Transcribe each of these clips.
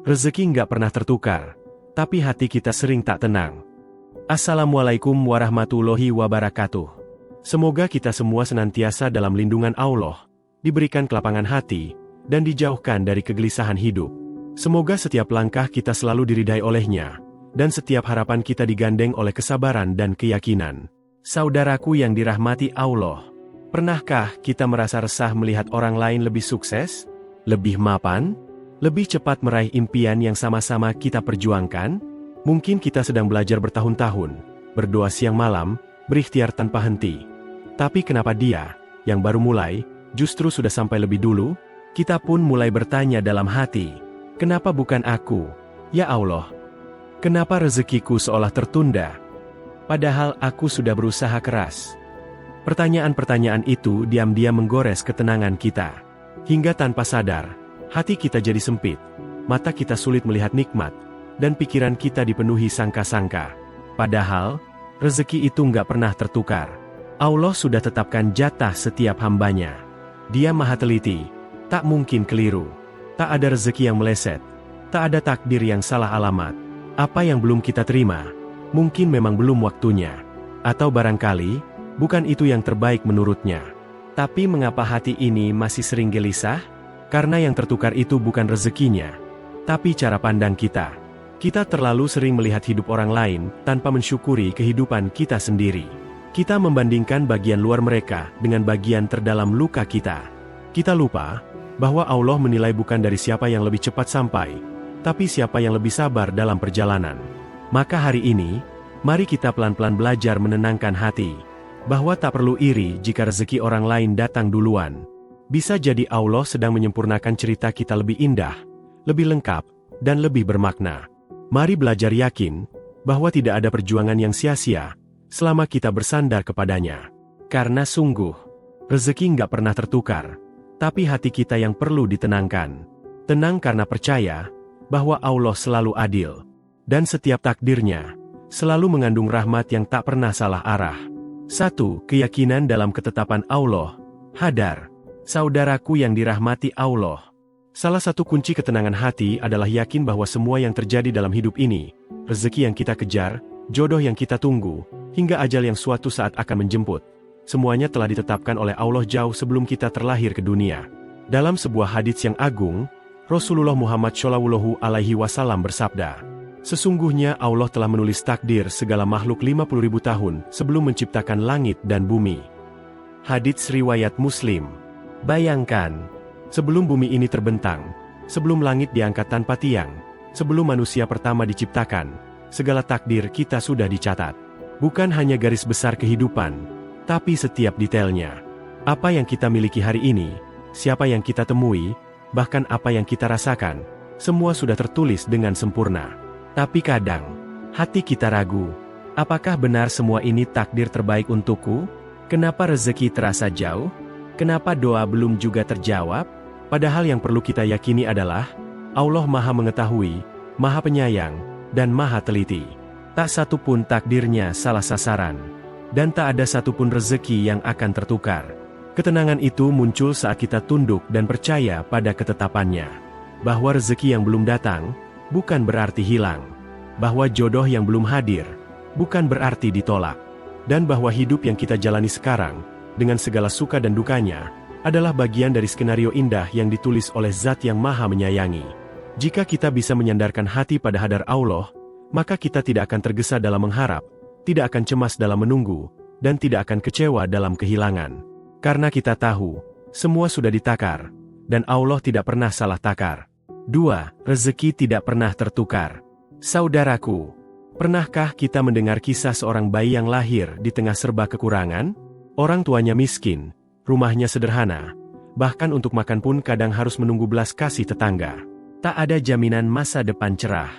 Rezeki nggak pernah tertukar, tapi hati kita sering tak tenang. Assalamualaikum warahmatullahi wabarakatuh. Semoga kita semua senantiasa dalam lindungan Allah, diberikan kelapangan hati, dan dijauhkan dari kegelisahan hidup. Semoga setiap langkah kita selalu diridai olehnya, dan setiap harapan kita digandeng oleh kesabaran dan keyakinan. Saudaraku yang dirahmati Allah, pernahkah kita merasa resah melihat orang lain lebih sukses, lebih mapan, lebih cepat meraih impian yang sama-sama kita perjuangkan? Mungkin kita sedang belajar bertahun-tahun, berdoa siang malam, berikhtiar tanpa henti. Tapi kenapa dia, yang baru mulai, justru sudah sampai lebih dulu? Kita pun mulai bertanya dalam hati, kenapa bukan aku? Ya Allah, kenapa rezekiku seolah tertunda? Padahal aku sudah berusaha keras. Pertanyaan-pertanyaan itu diam-diam menggores ketenangan kita. Hingga tanpa sadar, hati kita jadi sempit, mata kita sulit melihat nikmat, dan pikiran kita dipenuhi sangka-sangka. Padahal, rezeki itu nggak pernah tertukar. Allah sudah tetapkan jatah setiap hambanya. Dia maha teliti, tak mungkin keliru. Tak ada rezeki yang meleset, tak ada takdir yang salah alamat. Apa yang belum kita terima, mungkin memang belum waktunya. Atau barangkali, bukan itu yang terbaik menurutnya. Tapi mengapa hati ini masih sering gelisah? Karena yang tertukar itu bukan rezekinya, tapi cara pandang kita. Kita terlalu sering melihat hidup orang lain tanpa mensyukuri kehidupan kita sendiri. Kita membandingkan bagian luar mereka dengan bagian terdalam luka kita. Kita lupa bahwa Allah menilai bukan dari siapa yang lebih cepat sampai, tapi siapa yang lebih sabar dalam perjalanan. Maka hari ini, mari kita pelan-pelan belajar menenangkan hati, bahwa tak perlu iri jika rezeki orang lain datang duluan. Bisa jadi Allah sedang menyempurnakan cerita kita lebih indah, lebih lengkap, dan lebih bermakna. Mari belajar yakin, bahwa tidak ada perjuangan yang sia-sia, selama kita bersandar kepadanya. Karena sungguh, rezeki nggak pernah tertukar, tapi hati kita yang perlu ditenangkan. Tenang karena percaya, bahwa Allah selalu adil, dan setiap takdirnya, selalu mengandung rahmat yang tak pernah salah arah. 1. Keyakinan dalam ketetapan Allah. Hadar. Saudaraku yang dirahmati Allah, salah satu kunci ketenangan hati adalah yakin bahwa semua yang terjadi dalam hidup ini, rezeki yang kita kejar, jodoh yang kita tunggu, hingga ajal yang suatu saat akan menjemput, semuanya telah ditetapkan oleh Allah jauh sebelum kita terlahir ke dunia. Dalam sebuah hadits yang agung, Rasulullah Muhammad Shallallahu Alaihi Wasallam bersabda, sesungguhnya Allah telah menulis takdir segala makhluk 50.000 tahun sebelum menciptakan langit dan bumi. Hadits riwayat Muslim. Bayangkan, sebelum bumi ini terbentang, sebelum langit diangkat tanpa tiang, sebelum manusia pertama diciptakan, segala takdir kita sudah dicatat. Bukan hanya garis besar kehidupan, tapi setiap detailnya. Apa yang kita miliki hari ini, siapa yang kita temui, bahkan apa yang kita rasakan, semua sudah tertulis dengan sempurna. Tapi kadang, hati kita ragu, apakah benar semua ini takdir terbaik untukku? Kenapa rezeki terasa jauh? Kenapa doa belum juga terjawab? Padahal yang perlu kita yakini adalah, Allah Maha Mengetahui, Maha Penyayang, dan Maha Teliti. Tak satu pun takdirnya salah sasaran, dan tak ada satupun rezeki yang akan tertukar. Ketenangan itu muncul saat kita tunduk dan percaya pada ketetapannya. Bahwa rezeki yang belum datang, bukan berarti hilang. Bahwa jodoh yang belum hadir, bukan berarti ditolak. Dan bahwa hidup yang kita jalani sekarang, dengan segala suka dan dukanya, adalah bagian dari skenario indah yang ditulis oleh Zat yang Maha Menyayangi. Jika kita bisa menyandarkan hati pada hadar Allah, maka kita tidak akan tergesa dalam mengharap, tidak akan cemas dalam menunggu, dan tidak akan kecewa dalam kehilangan. Karena kita tahu, semua sudah ditakar, dan Allah tidak pernah salah takar. 2. Rezeki tidak pernah tertukar. Saudaraku, pernahkah kita mendengar kisah seorang bayi yang lahir di tengah serba kekurangan? Orang tuanya miskin, rumahnya sederhana, bahkan untuk makan pun kadang harus menunggu belas kasih tetangga. Tak ada jaminan masa depan cerah.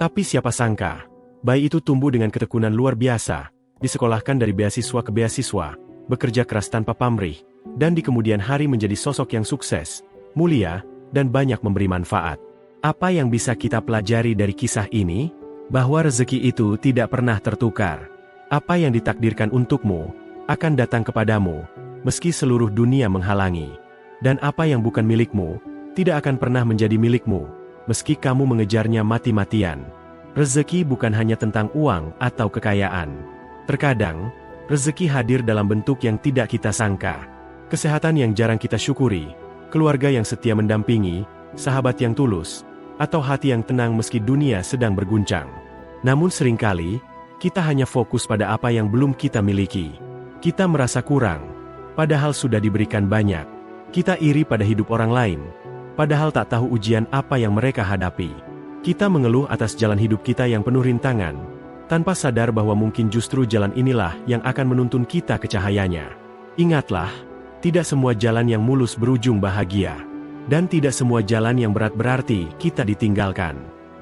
Tapi siapa sangka, bayi itu tumbuh dengan ketekunan luar biasa, disekolahkan dari beasiswa ke beasiswa, bekerja keras tanpa pamrih, dan di kemudian hari menjadi sosok yang sukses, mulia, dan banyak memberi manfaat. Apa yang bisa kita pelajari dari kisah ini? Bahwa rezeki itu tidak pernah tertukar. Apa yang ditakdirkan untukmu, akan datang kepadamu, meski seluruh dunia menghalangi. Dan apa yang bukan milikmu, tidak akan pernah menjadi milikmu, meski kamu mengejarnya mati-matian. Rezeki bukan hanya tentang uang atau kekayaan. Terkadang, rezeki hadir dalam bentuk yang tidak kita sangka. Kesehatan yang jarang kita syukuri, keluarga yang setia mendampingi, sahabat yang tulus, atau hati yang tenang meski dunia sedang berguncang. Namun seringkali, kita hanya fokus pada apa yang belum kita miliki. Kita merasa kurang, padahal sudah diberikan banyak. Kita iri pada hidup orang lain, padahal tak tahu ujian apa yang mereka hadapi. Kita mengeluh atas jalan hidup kita yang penuh rintangan, tanpa sadar bahwa mungkin justru jalan inilah yang akan menuntun kita ke cahayanya. Ingatlah, tidak semua jalan yang mulus berujung bahagia. Dan tidak semua jalan yang berat berarti kita ditinggalkan.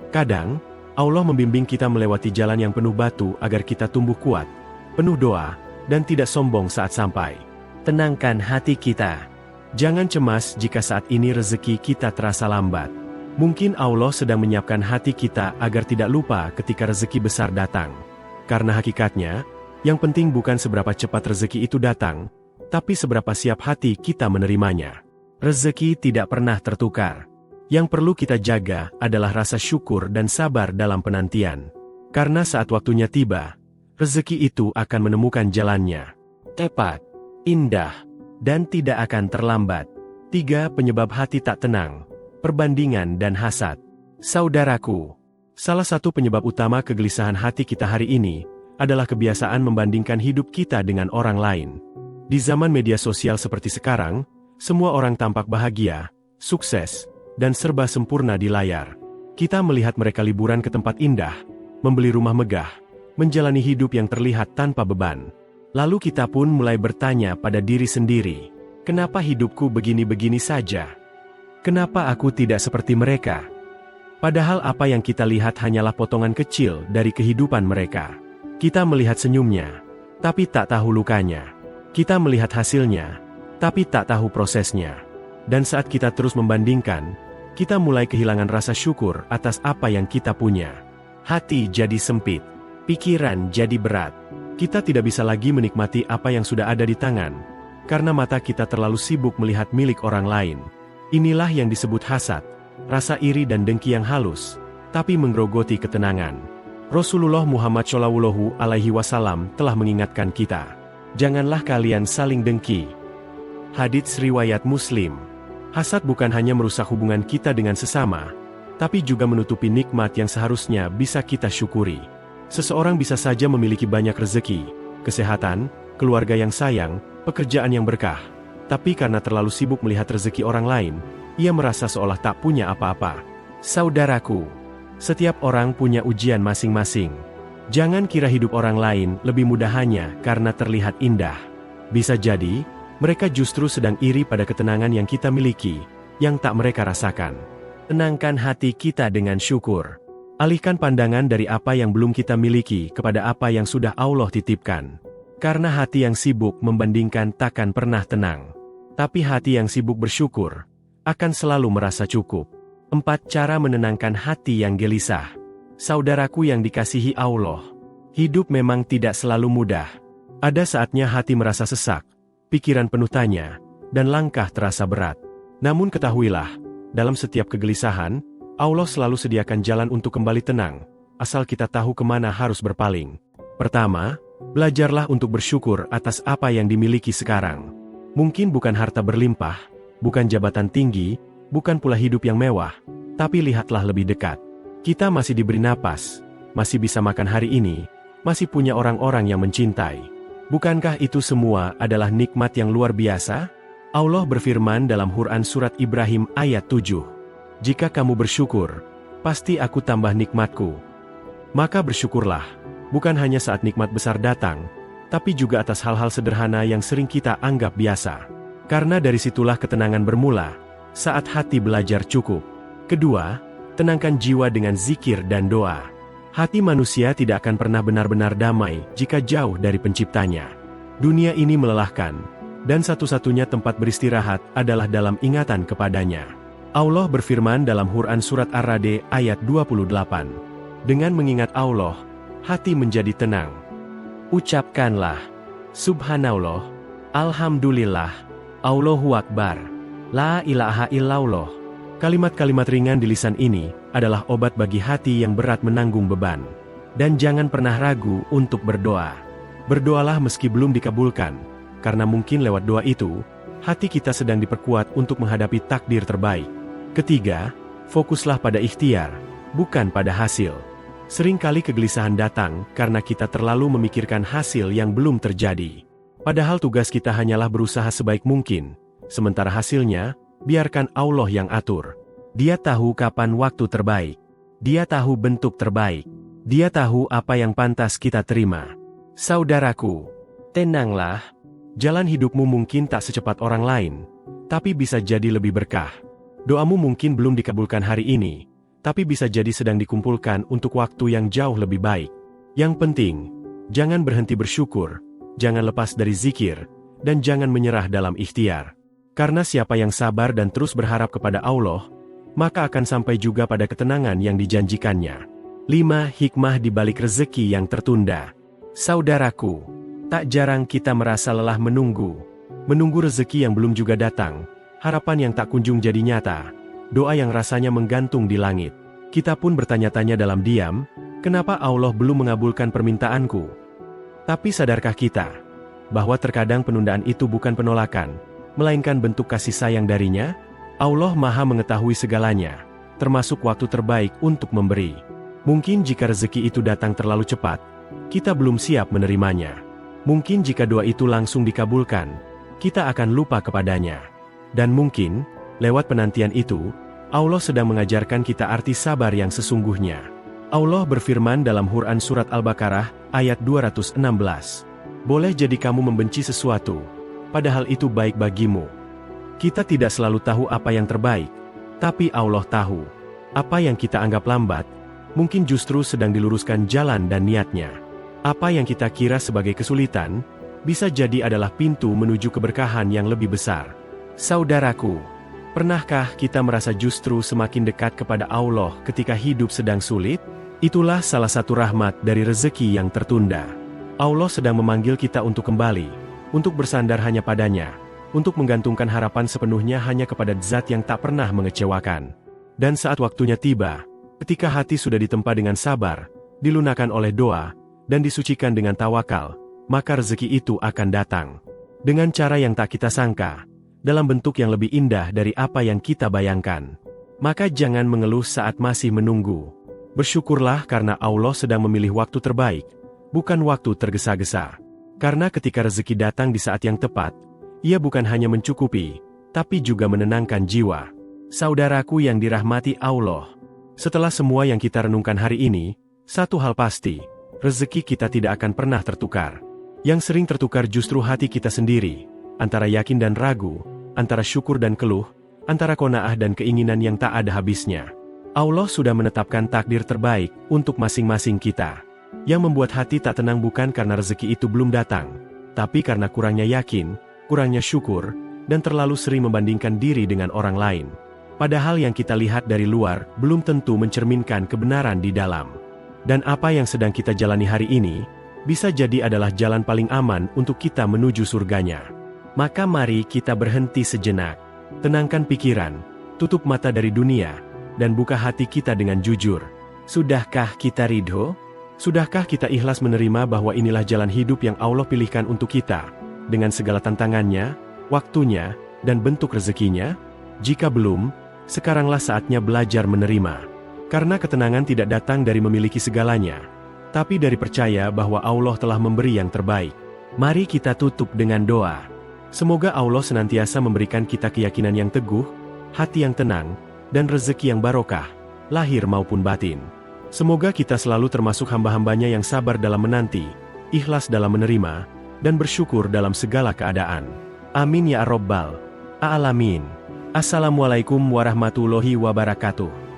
Kadang, Allah membimbing kita melewati jalan yang penuh batu agar kita tumbuh kuat, penuh doa, dan tidak sombong saat sampai. Tenangkan hati kita. Jangan cemas jika saat ini rezeki kita terasa lambat. Mungkin Allah sedang menyiapkan hati kita agar tidak lupa ketika rezeki besar datang. Karena hakikatnya, yang penting bukan seberapa cepat rezeki itu datang, tapi seberapa siap hati kita menerimanya. Rezeki tidak pernah tertukar. Yang perlu kita jaga adalah rasa syukur dan sabar dalam penantian. Karena saat waktunya tiba, rezeki itu akan menemukan jalannya. Tepat, indah, dan tidak akan terlambat. 3. Penyebab hati tak tenang. Perbandingan dan hasad. Saudaraku, salah satu penyebab utama kegelisahan hati kita hari ini adalah kebiasaan membandingkan hidup kita dengan orang lain. Di zaman media sosial seperti sekarang, semua orang tampak bahagia, sukses, dan serba sempurna di layar. Kita melihat mereka liburan ke tempat indah, membeli rumah megah, menjalani hidup yang terlihat tanpa beban. Lalu kita pun mulai bertanya pada diri sendiri, kenapa hidupku begini-begini saja? Kenapa aku tidak seperti mereka? Padahal apa yang kita lihat hanyalah potongan kecil dari kehidupan mereka. Kita melihat senyumnya, tapi tak tahu lukanya. Kita melihat hasilnya, tapi tak tahu prosesnya. Dan saat kita terus membandingkan, kita mulai kehilangan rasa syukur atas apa yang kita punya. Hati jadi sempit, pikiran jadi berat. Kita tidak bisa lagi menikmati apa yang sudah ada di tangan, karena mata kita terlalu sibuk melihat milik orang lain. Inilah yang disebut hasad, rasa iri dan dengki yang halus, tapi menggerogoti ketenangan. Rasulullah Muhammad SAW telah mengingatkan kita, janganlah kalian saling dengki. Hadits riwayat Muslim. Hasad bukan hanya merusak hubungan kita dengan sesama, tapi juga menutupi nikmat yang seharusnya bisa kita syukuri. Seseorang bisa saja memiliki banyak rezeki, kesehatan, keluarga yang sayang, pekerjaan yang berkah. Tapi karena terlalu sibuk melihat rezeki orang lain, ia merasa seolah tak punya apa-apa. Saudaraku, setiap orang punya ujian masing-masing. Jangan kira hidup orang lain lebih mudah hanya karena terlihat indah. Bisa jadi, mereka justru sedang iri pada ketenangan yang kita miliki, yang tak mereka rasakan. Tenangkan hati kita dengan syukur. Alihkan pandangan dari apa yang belum kita miliki kepada apa yang sudah Allah titipkan. Karena hati yang sibuk membandingkan takkan pernah tenang. Tapi hati yang sibuk bersyukur, akan selalu merasa cukup. 4. Cara menenangkan hati yang gelisah. Saudaraku yang dikasihi Allah, hidup memang tidak selalu mudah. Ada saatnya hati merasa sesak, pikiran penuh tanya, dan langkah terasa berat. Namun ketahuilah, dalam setiap kegelisahan, Allah selalu sediakan jalan untuk kembali tenang, asal kita tahu kemana harus berpaling. Pertama, belajarlah untuk bersyukur atas apa yang dimiliki sekarang. Mungkin bukan harta berlimpah, bukan jabatan tinggi, bukan pula hidup yang mewah, tapi lihatlah lebih dekat. Kita masih diberi napas, masih bisa makan hari ini, masih punya orang-orang yang mencintai. Bukankah itu semua adalah nikmat yang luar biasa? Allah berfirman dalam Quran Surat Ibrahim ayat 7. Jika kamu bersyukur, pasti aku tambah nikmatku. Maka bersyukurlah, bukan hanya saat nikmat besar datang, tapi juga atas hal-hal sederhana yang sering kita anggap biasa. Karena dari situlah ketenangan bermula, saat hati belajar cukup. Kedua, tenangkan jiwa dengan zikir dan doa. Hati manusia tidak akan pernah benar-benar damai jika jauh dari penciptanya. Dunia ini melelahkan, dan satu-satunya tempat beristirahat adalah dalam ingatan kepadanya. Allah berfirman dalam Quran Surat Ar-Ra'd ayat 28. Dengan mengingat Allah, hati menjadi tenang. Ucapkanlah, Subhanallah, Alhamdulillah, Allahu Akbar, La ilaha illallah. Kalimat-kalimat ringan di lisan ini adalah obat bagi hati yang berat menanggung beban. Dan jangan pernah ragu untuk berdoa. Berdoalah meski belum dikabulkan, karena mungkin lewat doa itu, hati kita sedang diperkuat untuk menghadapi takdir terbaik. Ketiga, fokuslah pada ikhtiar, bukan pada hasil. Seringkali kegelisahan datang karena kita terlalu memikirkan hasil yang belum terjadi. Padahal tugas kita hanyalah berusaha sebaik mungkin, sementara hasilnya, biarkan Allah yang atur. Dia tahu kapan waktu terbaik. Dia tahu bentuk terbaik. Dia tahu apa yang pantas kita terima. Saudaraku, tenanglah. Jalan hidupmu mungkin tak secepat orang lain, tapi bisa jadi lebih berkah. Doamu mungkin belum dikabulkan hari ini, tapi bisa jadi sedang dikumpulkan untuk waktu yang jauh lebih baik. Yang penting, jangan berhenti bersyukur, jangan lepas dari zikir, dan jangan menyerah dalam ikhtiar. Karena siapa yang sabar dan terus berharap kepada Allah, maka akan sampai juga pada ketenangan yang dijanjikannya. 5. Hikmah di balik rezeki yang tertunda. Saudaraku, tak jarang kita merasa lelah menunggu rezeki yang belum juga datang, harapan yang tak kunjung jadi nyata, doa yang rasanya menggantung di langit. Kita pun bertanya-tanya dalam diam, kenapa Allah belum mengabulkan permintaanku? Tapi sadarkah kita, bahwa terkadang penundaan itu bukan penolakan, melainkan bentuk kasih sayang darinya? Allah Maha mengetahui segalanya, termasuk waktu terbaik untuk memberi. Mungkin jika rezeki itu datang terlalu cepat, kita belum siap menerimanya. Mungkin jika doa itu langsung dikabulkan, kita akan lupa kepadanya. Dan mungkin, lewat penantian itu, Allah sedang mengajarkan kita arti sabar yang sesungguhnya. Allah berfirman dalam Quran Surat Al-Baqarah, ayat 216. Boleh jadi kamu membenci sesuatu, padahal itu baik bagimu. Kita tidak selalu tahu apa yang terbaik, tapi Allah tahu. Apa yang kita anggap lambat, mungkin justru sedang diluruskan jalan dan niatnya. Apa yang kita kira sebagai kesulitan, bisa jadi adalah pintu menuju keberkahan yang lebih besar. Saudaraku, pernahkah kita merasa justru semakin dekat kepada Allah ketika hidup sedang sulit? Itulah salah satu rahmat dari rezeki yang tertunda. Allah sedang memanggil kita untuk kembali, untuk bersandar hanya padanya, untuk menggantungkan harapan sepenuhnya hanya kepada Zat yang tak pernah mengecewakan. Dan saat waktunya tiba, ketika hati sudah ditempa dengan sabar, dilunakkan oleh doa, dan disucikan dengan tawakal, maka rezeki itu akan datang. Dengan cara yang tak kita sangka, dalam bentuk yang lebih indah dari apa yang kita bayangkan. Maka jangan mengeluh saat masih menunggu. Bersyukurlah karena Allah sedang memilih waktu terbaik, bukan waktu tergesa-gesa. Karena ketika rezeki datang di saat yang tepat, ia bukan hanya mencukupi, tapi juga menenangkan jiwa. Saudaraku yang dirahmati Allah, setelah semua yang kita renungkan hari ini, satu hal pasti, rezeki kita tidak akan pernah tertukar. Yang sering tertukar justru hati kita sendiri, antara yakin dan ragu, antara syukur dan keluh, antara qanaah dan keinginan yang tak ada habisnya. Allah sudah menetapkan takdir terbaik untuk masing-masing kita. Yang membuat hati tak tenang bukan karena rezeki itu belum datang, tapi karena kurangnya yakin, kurangnya syukur, dan terlalu sering membandingkan diri dengan orang lain. Padahal yang kita lihat dari luar belum tentu mencerminkan kebenaran di dalam. Dan apa yang sedang kita jalani hari ini, bisa jadi adalah jalan paling aman untuk kita menuju surganya. Maka mari kita berhenti sejenak, tenangkan pikiran, tutup mata dari dunia, dan buka hati kita dengan jujur. Sudahkah kita ridho? Sudahkah kita ikhlas menerima bahwa inilah jalan hidup yang Allah pilihkan untuk kita, dengan segala tantangannya, waktunya, dan bentuk rezekinya? Jika belum, sekaranglah saatnya belajar menerima. Karena ketenangan tidak datang dari memiliki segalanya, tapi dari percaya bahwa Allah telah memberi yang terbaik. Mari kita tutup dengan doa. Semoga Allah senantiasa memberikan kita keyakinan yang teguh, hati yang tenang, dan rezeki yang barokah, lahir maupun batin. Semoga kita selalu termasuk hamba-hambanya yang sabar dalam menanti, ikhlas dalam menerima, dan bersyukur dalam segala keadaan. Amin ya Rabbal Alamin. Assalamualaikum warahmatullahi wabarakatuh.